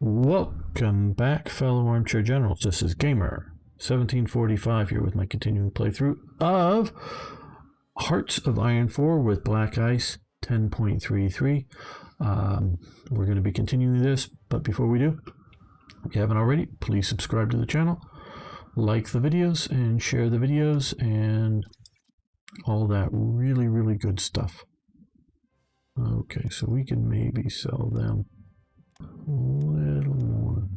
Welcome back, fellow armchair generals. This is Gamer 1745 here with my continuing playthrough of Hearts of Iron 4 with Black Ice 10.33. We're going to be continuing this, but before we do, if you haven't already, please subscribe to the channel, like the videos, and share the videos, and all that really good stuff. Okay, so we can maybe sell them a little more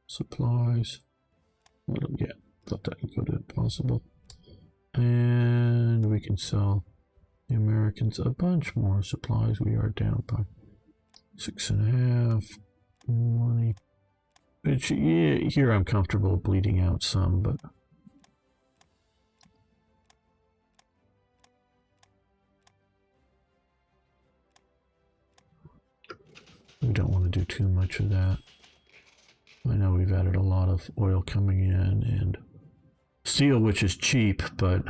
supplies. Yeah, thought that could go to plausible. And we can sell the Americans a bunch more supplies. We are down by 6.5 money. Which, yeah, here I'm comfortable bleeding out some, but we don't want to do too much of that. I know we've added a lot of oil coming in and steel, which is cheap, but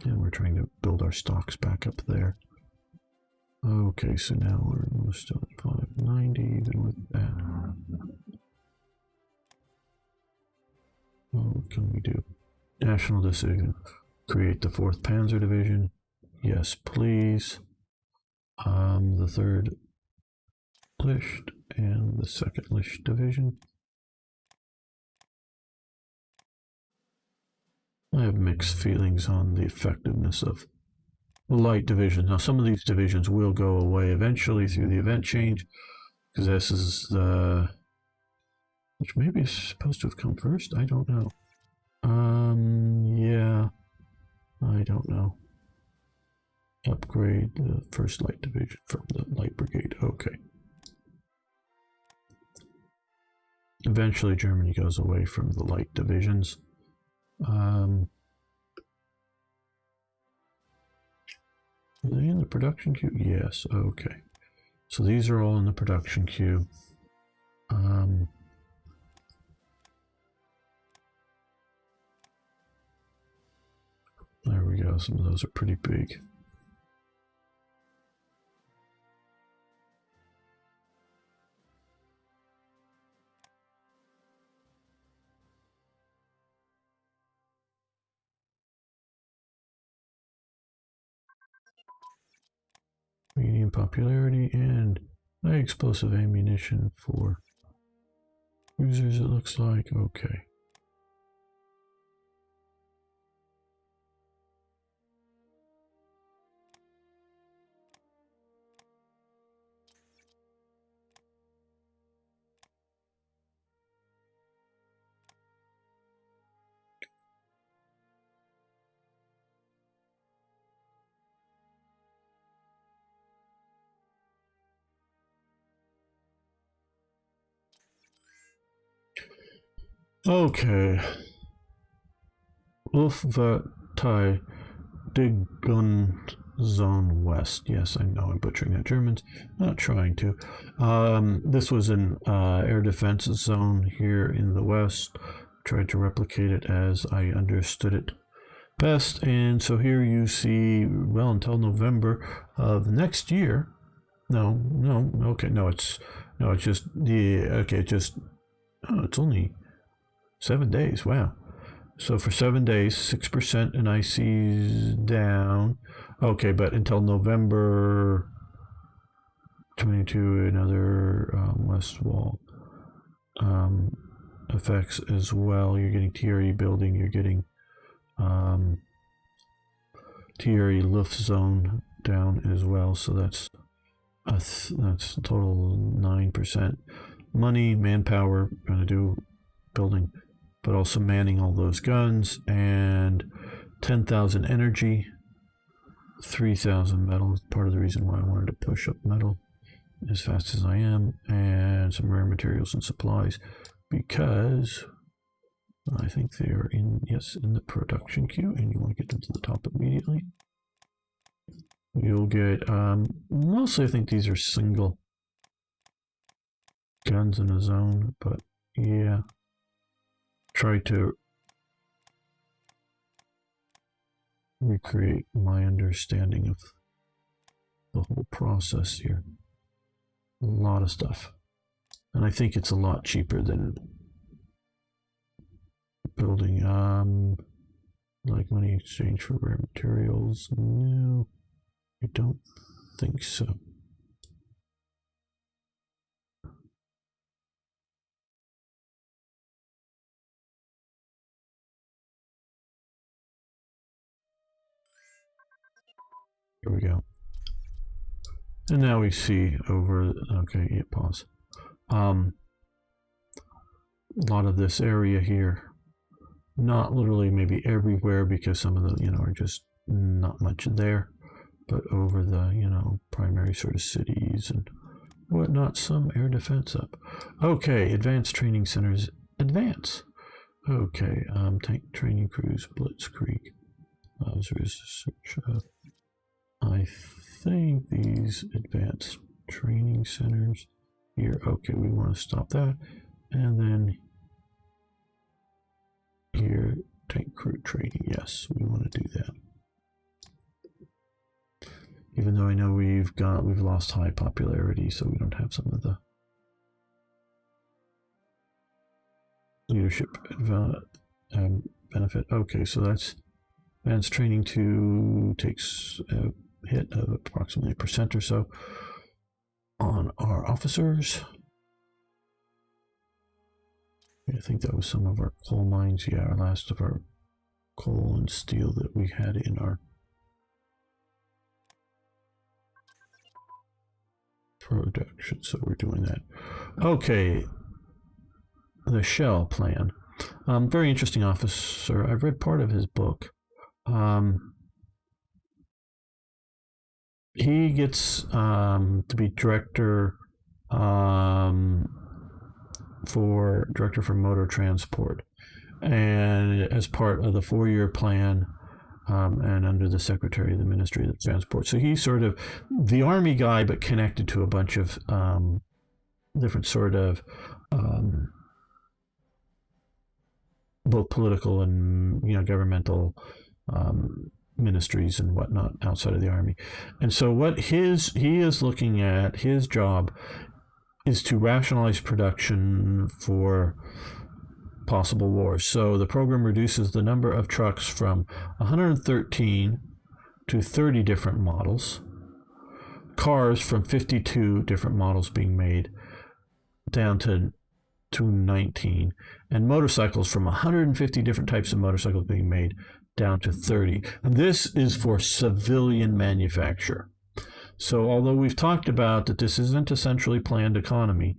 yeah, we're trying to build our stocks back up there. Okay, so now we're still at 590 even with that. What can we do? National decision. Create the 4th Panzer Division. Yes, please. The 3rd Licht and the 2nd Licht Division. I have mixed feelings on the effectiveness of the light division. Now, some of these divisions will go away eventually through the event change, because this is the... which maybe is supposed to have come first? I don't know. Yeah. I don't know. Upgrade the 1st Light Division from the Light Brigade. Okay. Eventually, Germany goes away from the light divisions. Are they in the production queue? Yes, okay. So these are all in the production queue. There we go, some of those are pretty big. Medium popularity and high explosive ammunition for cruisers, it looks like. Okay. Okay. Luftwaffe Dig Gun Zone West. Yes, I know I'm butchering that. Germans, not trying to. This was an air defense zone here in the west. Tried to replicate it as I understood it best. And so here you see, well, until November of next year. No, okay, no, it's just, yeah, okay, it's only 7 days. Wow. So for 7 days, 6% in ICs down. Okay, but until November 22, another west wall effects as well. You're getting TRE building. You're getting TRE Luft zone down as well. So that's total 9% money, manpower. Going to do building, but also manning all those guns, and 10,000 energy, 3,000 metal. Part of the reason why I wanted to push up metal as fast as I am, and some rare materials and supplies, because I think they are in the production queue, and you want to get them to the top immediately. You'll get mostly, I think these are single guns in a zone, but yeah, try to recreate my understanding of the whole process here. lot of stuff. And I think it's a lot cheaper than building like money exchange for rare materials. No, I don't think so. Here we go. And now we see over, okay, yeah, pause. A lot of this area here, not literally maybe everywhere because some of the, are just not much there, but over the, primary sort of cities and whatnot, some air defense up. Okay, advanced training centers, advance. Okay, tank training crews, blitzkrieg. I think these advanced training centers here. Okay, we want to stop that. And then here, tank crew training. Yes, we want to do that. Even though I know we've lost high popularity, so we don't have some of the leadership benefit. Okay, so that's advanced training 2 takes a hit of approximately 1% or so on our officers. I think that was some of our coal mines. Yeah, our last of our coal and steel that we had in our production. So we're doing that. Okay, the Shell plan. Very interesting officer. I've read part of his book. He gets to be director for motor transport, and as part of the 4-year plan, and under the Secretary of the Ministry of Transport. So he's sort of the Army guy, but connected to a bunch of different sort of both political and governmental ministries and whatnot outside of the Army. And so what he is looking at, his job is to rationalize production for possible wars. So the program reduces the number of trucks from 113 to 30 different models, cars from 52 different models being made down to 19, and motorcycles from 150 different types of motorcycles being made down to 30. And this is for civilian manufacture. So although we've talked about that this isn't a centrally planned economy,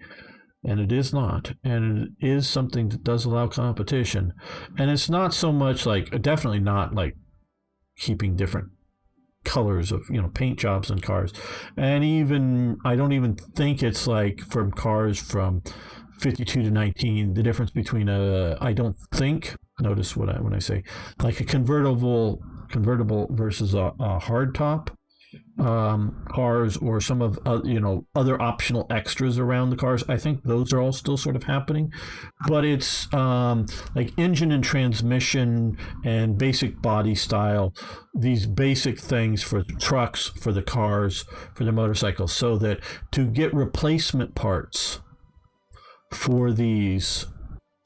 and it is not, and it is something that does allow competition, and it's not so much like, definitely not like keeping different colors of paint jobs in cars, and even I don't even think it's like from cars from 52 to 19, the difference between I don't think, notice when I say like a convertible versus a hard top cars, or some of other optional extras around the cars. I think those are all still sort of happening, but it's like engine and transmission and basic body style, these basic things for the trucks, for the cars, for the motorcycles, so that to get replacement parts for these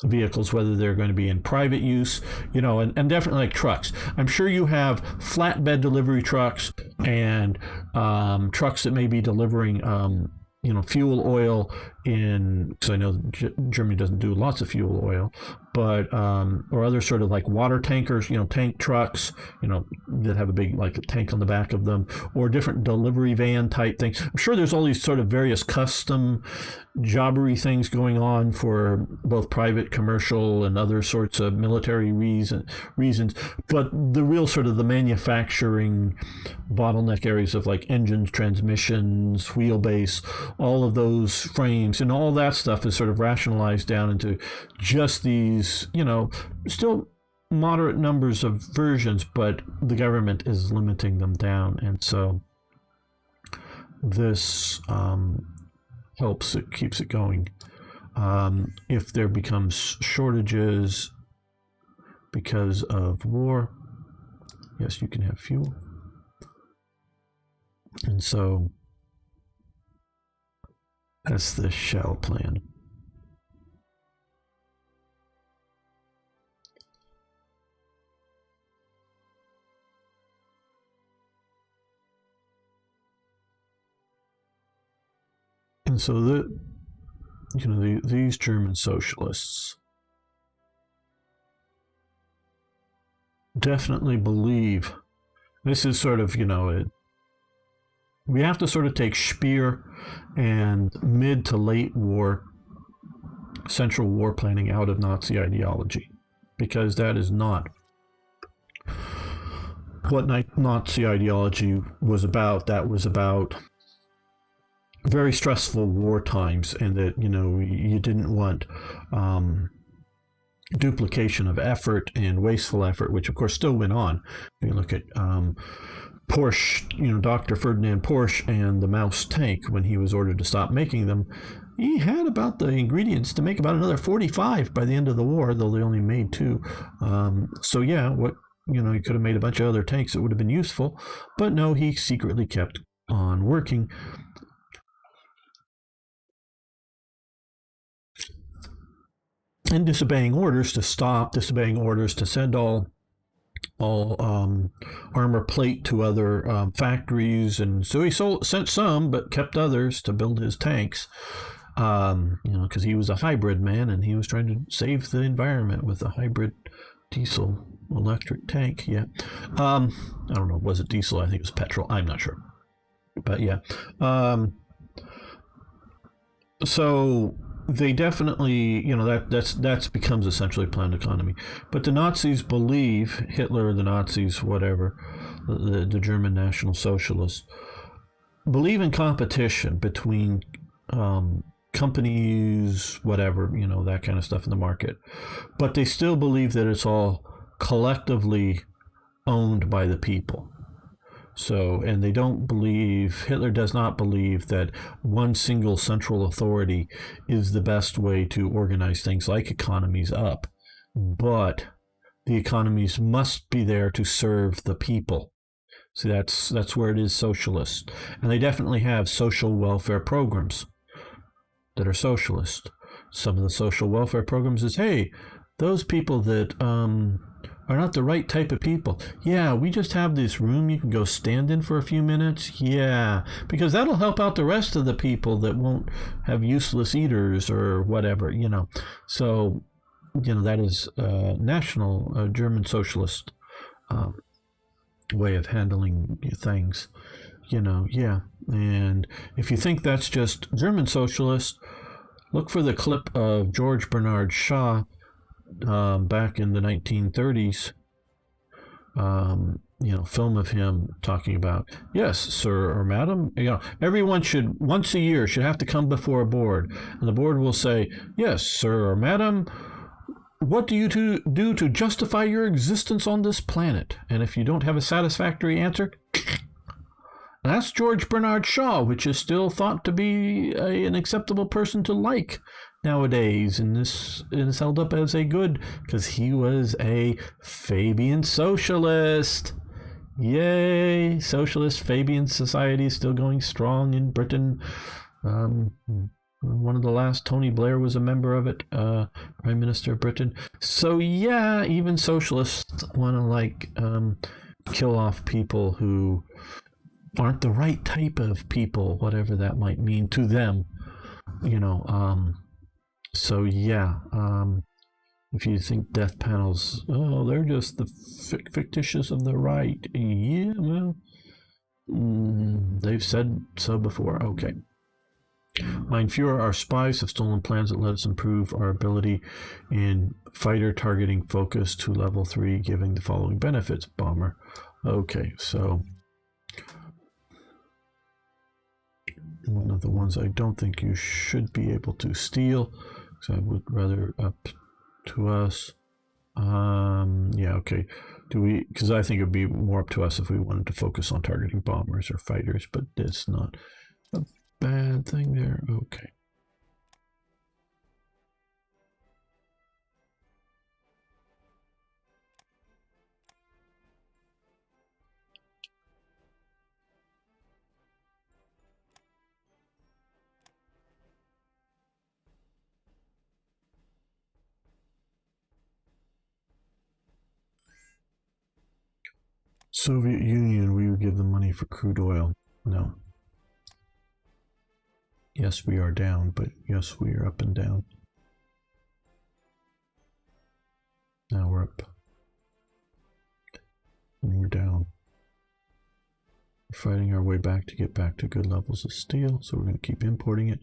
vehicles, whether they're going to be in private use, and definitely like trucks. I'm sure you have flatbed delivery trucks and trucks that may be delivering, fuel oil because I know Germany doesn't do lots of fuel oil, but or other sort of like water tankers, tank trucks, that have a big like a tank on the back of them, or different delivery van type things. I'm sure there's all these sort of various custom jobbery things going on for both private, commercial, and other sorts of military reasons. But the real sort of the manufacturing bottleneck areas of like engines, transmissions, wheelbase, all of those frames and all that stuff is sort of rationalized down into just these, still moderate numbers of versions, but the government is limiting them down. And so this helps, it keeps it going. If there becomes shortages because of war, yes, you can have fuel. And so That's the shell plan. And so these German socialists definitely believe this is sort of, we have to sort of take Speer and mid to late war Central War planning out of Nazi ideology, because that is not what Nazi ideology was about. That was about very stressful war times, and that you didn't want duplication of effort and wasteful effort, which of course still went on. You look at Porsche, Dr. Ferdinand Porsche and the Maus tank, when he was ordered to stop making them, he had about the ingredients to make about another 45 by the end of the war, though they only made 2. So yeah, he could have made a bunch of other tanks that would have been useful, but no, he secretly kept on working. And disobeying orders to stop, disobeying orders to send all armor plate to other factories, and so he sent some, but kept others to build his tanks. Because he was a hybrid man, and he was trying to save the environment with a hybrid diesel electric tank. Yeah, I don't know. Was it diesel? I think it was petrol. I'm not sure, but yeah. So they definitely, that's becomes essentially planned economy. But the Nazis believe, Hitler, the Nazis, whatever, the German National Socialists, believe in competition between companies, whatever, that kind of stuff in the market. But they still believe that it's all collectively owned by the people. So, and Hitler does not believe that one single central authority is the best way to organize things like economies up. But the economies must be there to serve the people. See, that's where it is socialist. And they definitely have social welfare programs that are socialist. Some of the social welfare programs is, hey, those people that are not the right type of people. Yeah, we just have this room you can go stand in for a few minutes. Yeah, because that'll help out the rest of the people that won't have useless eaters or whatever, So, that is national German socialist way of handling things, yeah. And if you think that's just German socialist, look for the clip of George Bernard Shaw back in the 1930s, film of him talking about, yes, sir or madam, everyone should once a year should have to come before a board, and the board will say, yes, sir or madam, what do you do to justify your existence on this planet? And if you don't have a satisfactory answer, that's George Bernard Shaw, which is still thought to be an acceptable person to like nowadays, and this is held up as a good because he was a Fabian socialist. Yay, socialist Fabian society is still going strong in Britain. One of the last, Tony Blair was a member of it, Prime Minister of Britain. So yeah, even socialists want to kill off people who aren't the right type of people, whatever that might mean to them. So yeah, if you think death panels, they're just the fictitious of the right. Yeah, well, they've said so before. Okay. Mein Führer, our spies have stolen plans that let us improve our ability in fighter targeting focus to level 3, giving the following benefits. Bomber. Okay, so one of the ones I don't think you should be able to steal, because I would rather up to us. Yeah, okay. Because I think it would be more up to us if we wanted to focus on targeting bombers or fighters, but it's not a bad thing there. Okay. Soviet Union, we would give them money for crude oil. No. Yes, we are down, but yes, we are up and down. Now we're up. And we're down. We're fighting our way back to get back to good levels of steel, so we're going to keep importing it.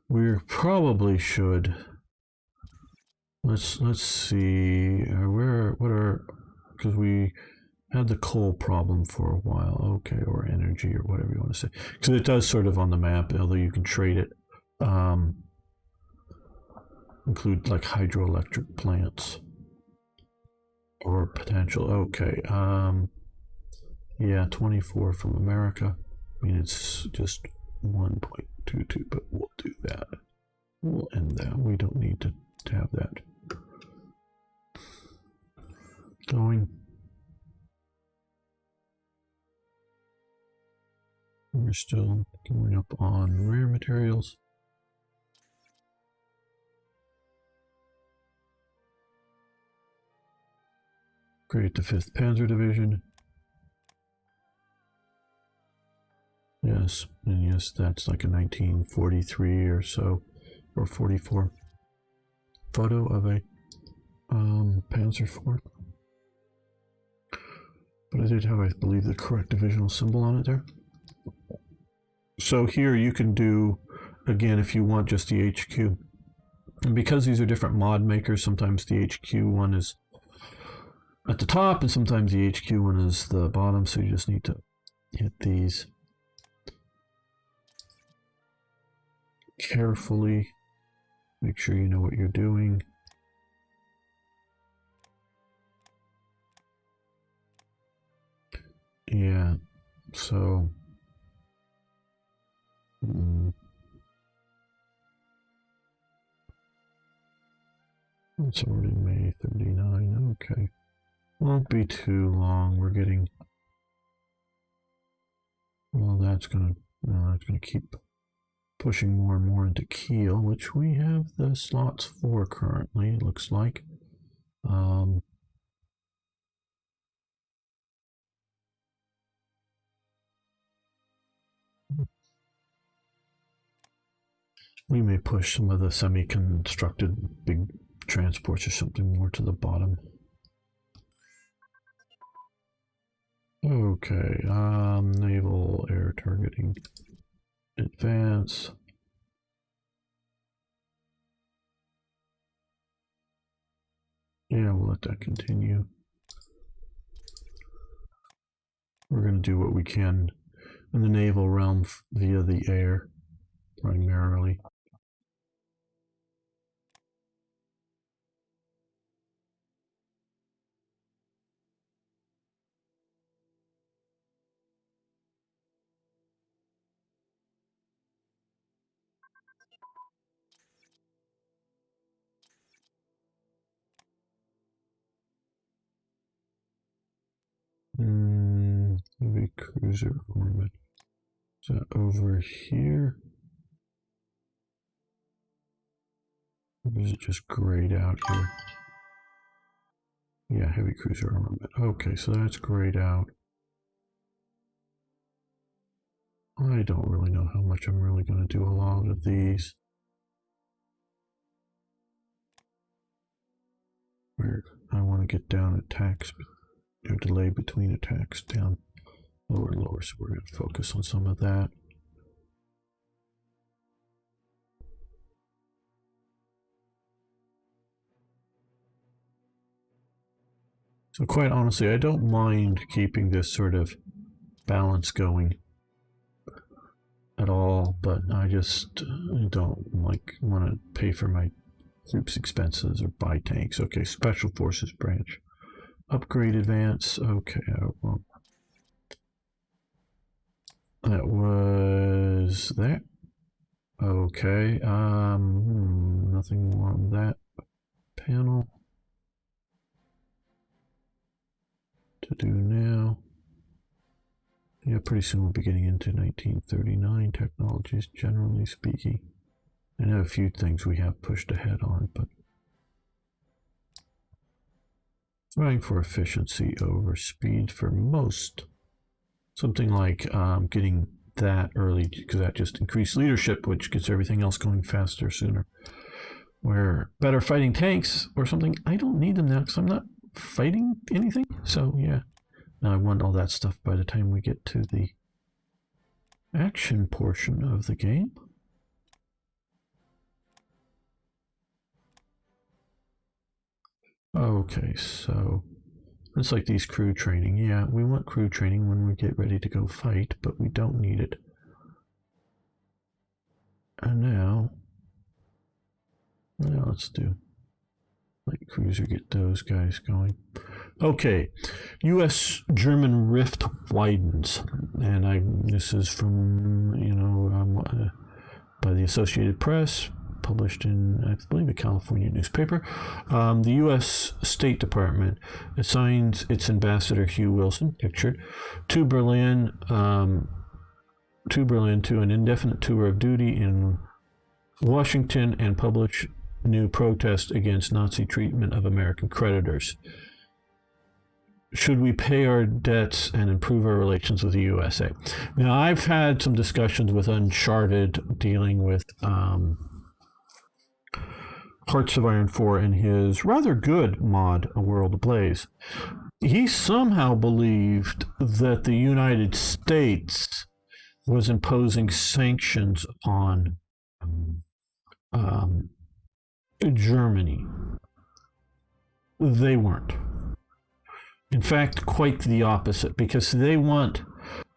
We probably should. Let's see. Because we had the coal problem for a while. Okay, or energy or whatever you want to say. Because it does sort of on the map, although you can trade it. Include like hydroelectric plants or potential. Okay. Yeah, 24 from America. I mean, it's just 1.22, but we'll do that. We'll end that. We don't need to have that going. We're still going up on rare materials. Create the 5th Panzer Division. Yes, and yes, that's like a 1943 or so, or 44 photo of a Panzer IV. But I did have, I believe, the correct divisional symbol on it there. So here you can do, again, if you want just the HQ. And because these are different mod makers, sometimes the HQ one is at the top and sometimes the HQ one is the bottom, so you just need to hit these carefully. Make sure you know what you're doing. Yeah, so it's already May 39. Okay, won't be too long. We're getting, well, that's gonna keep pushing more and more into Kiel, which we have the slots for currently, it looks like. We may push some of the semi-constructed big transports or something more to the bottom. Okay, naval air targeting. Advance. Yeah, we'll let that continue. We're going to do what we can in the naval realm via the air, primarily. Heavy cruiser orbit. Is that over here? Or is it just grayed out here? Yeah, heavy cruiser armament. Okay, so that's grayed out. I don't really know how much I'm really going to do a lot of these. Where I want to get down attacks, delay between attacks down lower and lower, so we're going to focus on some of that. So quite honestly, I don't mind keeping this sort of balance going at all, but I just don't want to pay for my troops expenses or buy tanks. Okay, Special Forces branch. Upgrade advance. Okay, well, that was that. Okay, nothing more on that panel to do now. Yeah, pretty soon we'll be getting into 1939 technologies, generally speaking. I know a few things we have pushed ahead on, but Trying for efficiency over speed for most. Something like getting that early, because that just increased leadership, which gets everything else going faster sooner. Where better fighting tanks or something, I don't need them now because I'm not fighting anything. So yeah, now I want all that stuff by the time we get to the action portion of the game. Okay, so it's like these crew training. Yeah, we want crew training when we get ready to go fight, but we don't need it. And now let's do light cruiser, get those guys going. Okay, U.S.-German rift widens, and this is from by the Associated Press, published in, I believe, a California newspaper. The U.S. State Department assigns its ambassador Hugh Wilson, pictured, to Berlin to an indefinite tour of duty in Washington and publish new protest against Nazi treatment of American creditors. Should we pay our debts and improve our relations with the USA? Now, I've had some discussions with Uncharted dealing with Hearts of Iron 4 in his rather good mod, A World Ablaze. He somehow believed that the United States was imposing sanctions on Germany. They weren't. In fact, quite the opposite, because they want,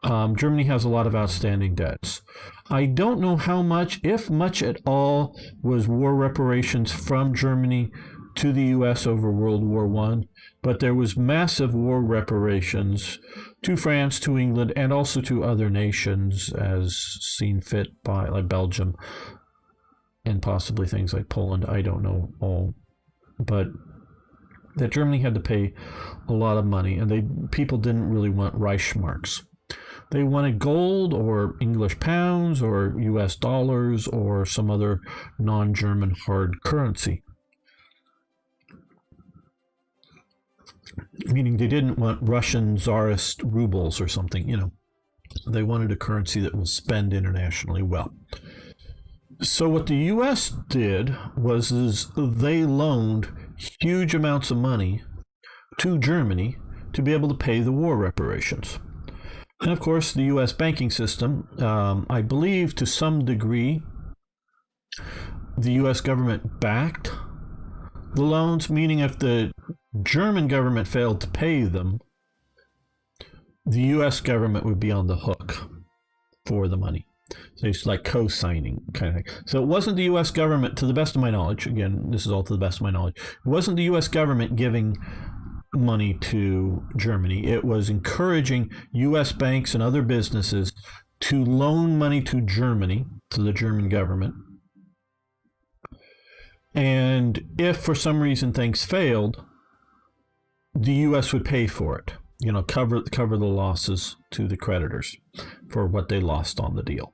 Germany has a lot of outstanding debts. I don't know how much, if much at all, was war reparations from Germany to the U.S. over World War I, but there was massive war reparations to France, to England, and also to other nations as seen fit by, like Belgium, and possibly things like Poland. I don't know all, but that Germany had to pay a lot of money, and people didn't really want Reichsmarks. They wanted gold or English pounds or US dollars or some other non-German hard currency. Meaning they didn't want Russian Tsarist rubles or something, They wanted a currency that will spend internationally well. So what the U.S. did was they loaned huge amounts of money to Germany to be able to pay the war reparations. And of course, the U.S. banking system, I believe to some degree, the U.S. government backed the loans, meaning if the German government failed to pay them, the U.S. government would be on the hook for the money. So it's like co-signing kind of thing. So it wasn't the U.S. government, to the best of my knowledge, again, this is all to the best of my knowledge, it wasn't the U.S. government giving money to Germany. It was encouraging U.S. banks and other businesses to loan money to Germany, to the German government. And if for some reason things failed, the U.S. would pay for it. Cover the losses to the creditors for what they lost on the deal.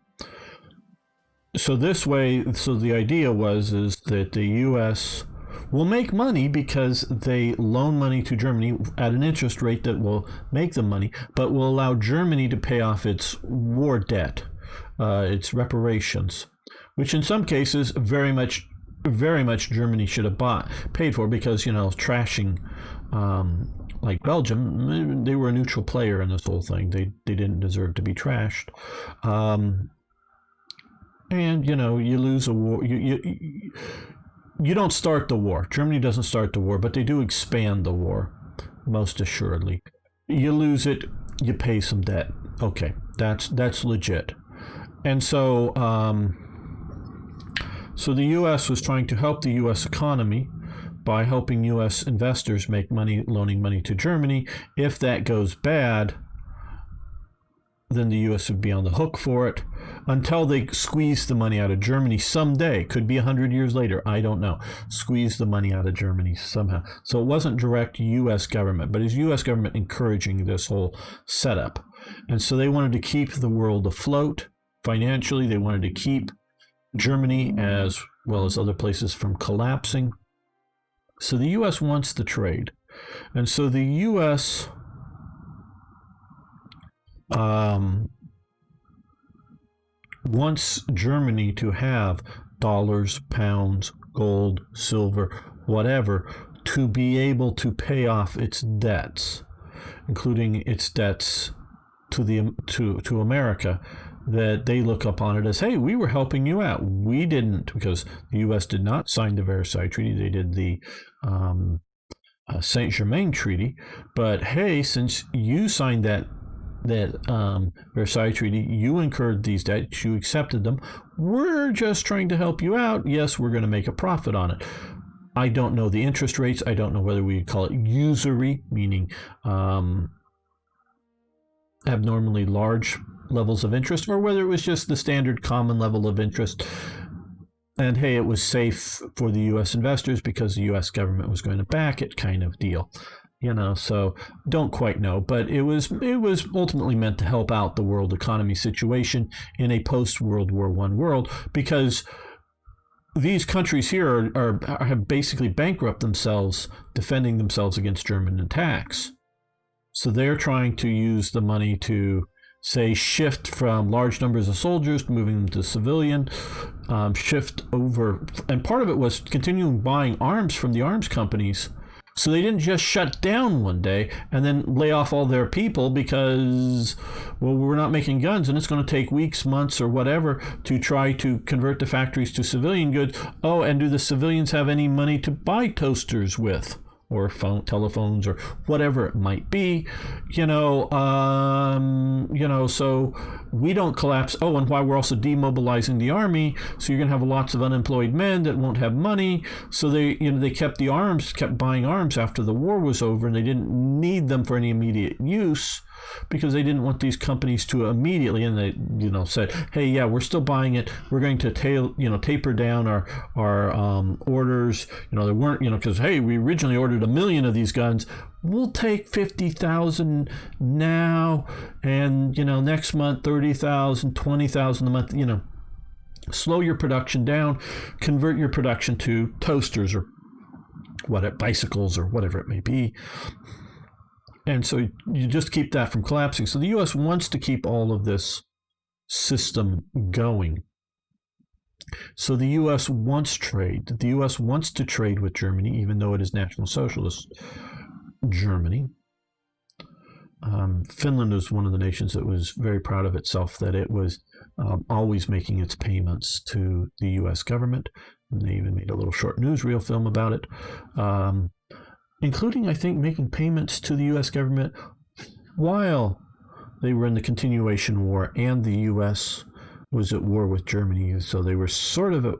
So this way, the idea is that the U.S. will make money because they loan money to Germany at an interest rate that will make them money, but will allow Germany to pay off its war debt, its reparations, which in some cases very much Germany should have paid for, because trashing. Like Belgium, they were a neutral player in this whole thing. They didn't deserve to be trashed. And you lose a war. You don't start the war. Germany doesn't start the war, but they do expand the war, most assuredly. You lose it, you pay some debt. Okay, that's legit. And so the U.S. was trying to help the U.S. economy by helping U.S. investors make money, loaning money to Germany. If that goes bad, then the U.S. would be on the hook for it until they squeeze the money out of Germany someday. Could be 100 years later. I don't know. Squeeze the money out of Germany somehow. So it wasn't direct U.S. government, but it's U.S. government encouraging this whole setup. And so they wanted to keep the world afloat financially. They wanted to keep Germany as well as other places from collapsing. So the U.S. wants the trade. And so the U.S. Wants Germany to have dollars, pounds, gold, silver, whatever, to be able to pay off its debts, including its debts to America, that they look upon it as, hey, we were helping you out. We didn't, because the U.S. did not sign the Versailles Treaty. They did the Saint Germain Treaty. But hey, since you signed that Versailles Treaty, you incurred these debts, you accepted them. We're just trying to help you out. Yes, we're going to make a profit on it. I don't know the interest rates. I don't know whether we call it usury, meaning abnormally large levels of interest, or whether it was just the standard common level of interest. And hey, it was safe for the U.S. investors because the U.S. government was going to back it, kind of deal. So don't quite know, but it was ultimately meant to help out the world economy situation in a post-World War I world, because these countries here have basically bankrupted themselves defending themselves against German attacks. So they're trying to use the money to, say, shift from large numbers of soldiers, moving them to civilian, shift over. And part of it was continuing buying arms from the arms companies. So they didn't just shut down one day and then lay off all their people because, well, we're not making guns and it's going to take weeks, months, or whatever to try to convert the factories to civilian goods. Oh, and do the civilians have any money to buy toasters with? Or telephones, or whatever it might be, so we don't collapse. Oh, and why we're also demobilizing the army, so you're going to have lots of unemployed men that won't have money. So they kept buying arms after the war was over, and they didn't need them for any immediate use, because they didn't want these companies to immediately, and they said, hey, yeah, we're still buying it, we're going to taper down our orders. They weren't, because hey, we originally ordered 1 million of these guns, we'll take 50,000 now, and next month 30,000, 20,000 a month. Slow your production down, convert your production to toasters or bicycles or whatever it may be. And so you just keep that from collapsing. So the U.S. wants to keep all of this system going. So the U.S. wants trade. The U.S. wants to trade with Germany, even though it is National Socialist Germany. Finland was one of the nations that was very proud of itself, that it was always making its payments to the U.S. government. And they even made a little short newsreel film about it. Including, I think, making payments to the U.S. government while they were in the continuation war, and the U.S. was at war with Germany. So they were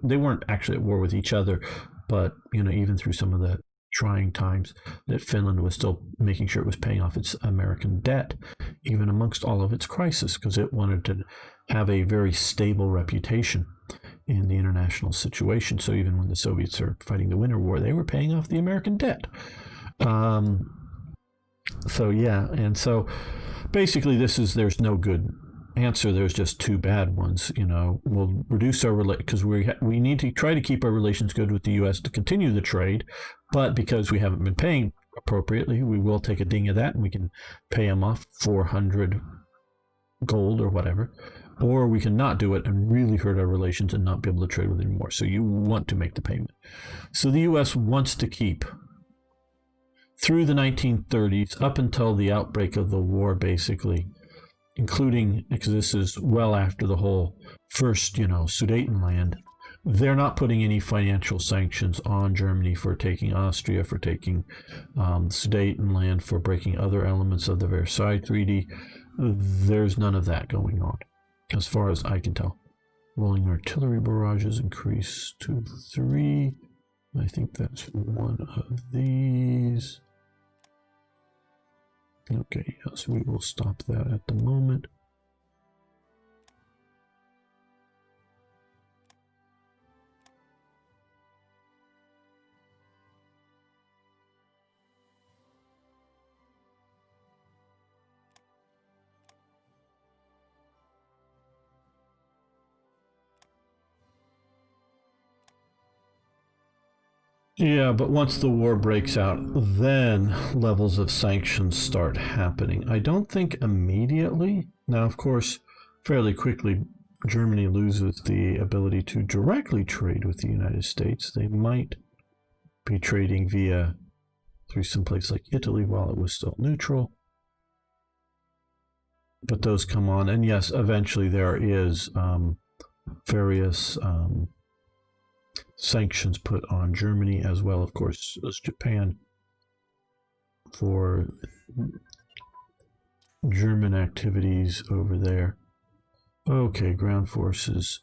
they weren't actually at war with each other, but, even through some of the trying times, that Finland was still making sure it was paying off its American debt, even amongst all of its crisis, because it wanted to have a very stable reputation in the international situation. So even when the Soviets are fighting the Winter War, they were paying off the American debt. And so basically there's no good answer. There's just two bad ones. We'll reduce our because we need to try to keep our relations good with the U.S. to continue the trade, but because we haven't been paying appropriately, we will take a ding of that, and we can pay them off 400 gold or whatever, or we can not do it and really hurt our relations and not be able to trade with them anymore. So you want to make the payment. So the U.S. wants to keep, through the 1930s, up until the outbreak of the war, basically, including, because this is well after the whole first, Sudetenland, they're not putting any financial sanctions on Germany for taking Austria, for taking Sudetenland, for breaking other elements of the Versailles Treaty. There's none of that going on, as far as I can tell. Rolling artillery barrages increased to 3. I think that's one of these. Okay, yes, we will stop that at the moment. Yeah, but once the war breaks out, then levels of sanctions start happening. I don't think immediately. Now, of course, fairly quickly, Germany loses the ability to directly trade with the United States. They might be trading through some place like Italy while it was still neutral. But those come on, and yes, eventually there is various sanctions put on Germany as well, of course, as Japan for German activities over there. Okay, ground forces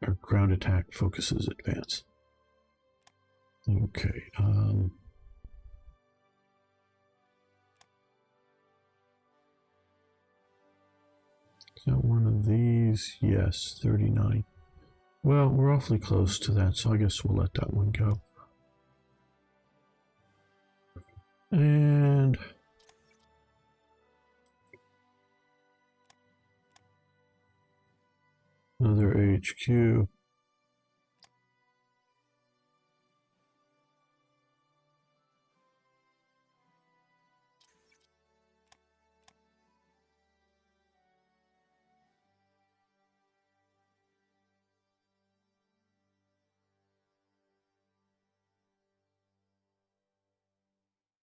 or ground attack focuses advance. Okay. Is that one of these? Yes, 39. Well, we're awfully close to that, so I guess we'll let that one go. And another HQ.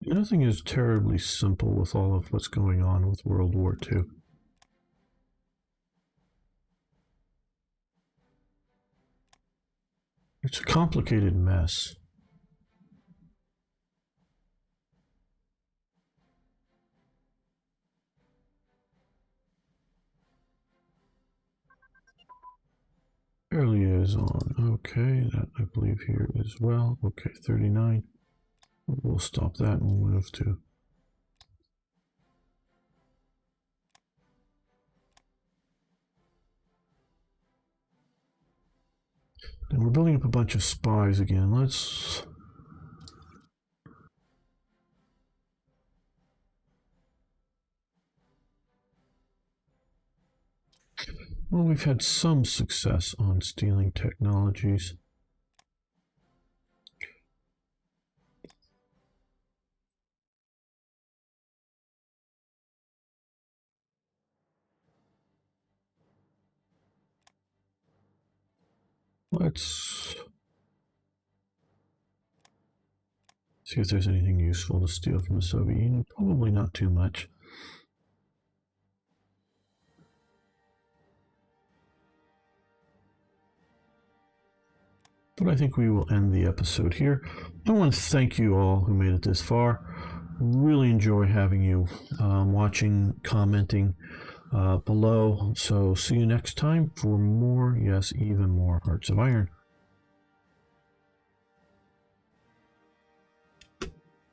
Nothing is terribly simple with all of what's going on with World War II. It's a complicated mess. Early is on. Okay, that I believe here as well. Okay, 39. We'll stop that and we'll move to. And we're building up a bunch of spies again. Let's. Well, we've had some success on stealing technologies. Let's see if there's anything useful to steal from the Soviet Union. Probably not too much. But I think we will end the episode here. I want to thank you all who made it this far. Really enjoy having you watching, commenting below. So see you next time for more, yes, even more Hearts of Iron.